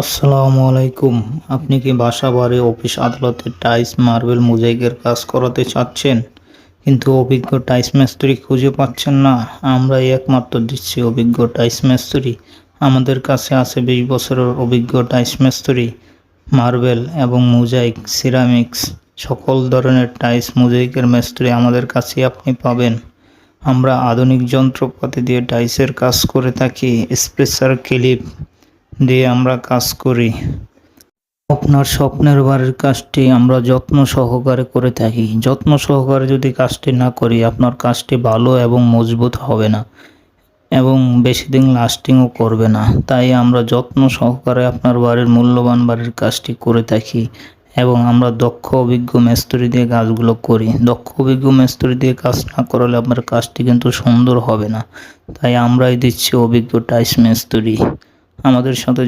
আসসালামু আলাইকুম। আপনি কি বাসা বাড়ি অফিস আদালতে টাইলস মার্বেল মোজাইকের কাজ করাতে চাচ্ছেন কিন্তু অভিজ্ঞ টাইলস মিস্ত্রি খুঁজে পাচ্ছেন না? আমরাই একমাত্র দিচ্ছি অভিজ্ঞ টাইলস মিস্ত্রি। আমাদের কাছে আছে 20 বছরের অভিজ্ঞ টাইলস মিস্ত্রি। মার্বেল এবং মোজাইক সিরামিক্স সকল ধরনের টাইলস মোজাইকের মিস্ত্রি আমাদের কাছে আপনি পাবেন। আমরা আধুনিক যন্ত্রপাতি দিয়ে টাইলসের কাজ করে থাকি। স্পেশাল ক্লিপ দিয়ে আমরা কাজ করি। আপনার স্বপ্নের বাড়ির কাজটি আমরা যত্ন সহকারে করে থাকি। যত্ন সহকারে যদি কাজটি না করি আপনার কাজটি ভালো এবং মজবুত হবে না এবং বেশি দিন লাস্টিংও করবে না। তাই আমরা যত্ন সহকারে আপনার বাড়ির মূল্যবান বাড়ির কাজটি করে থাকি এবং আমরা দক্ষ অভিজ্ঞ মিস্ত্রি দিয়ে কাজগুলো করি। দক্ষ অভিজ্ঞ মিস্ত্রি দিয়ে কাজ না করালে আপনার কাজটি কিন্তু সুন্দর হবে না। তাই আমরাই দিচ্ছি অভিজ্ঞ টাইলস মিস্ত্রি। আমাদের সাথে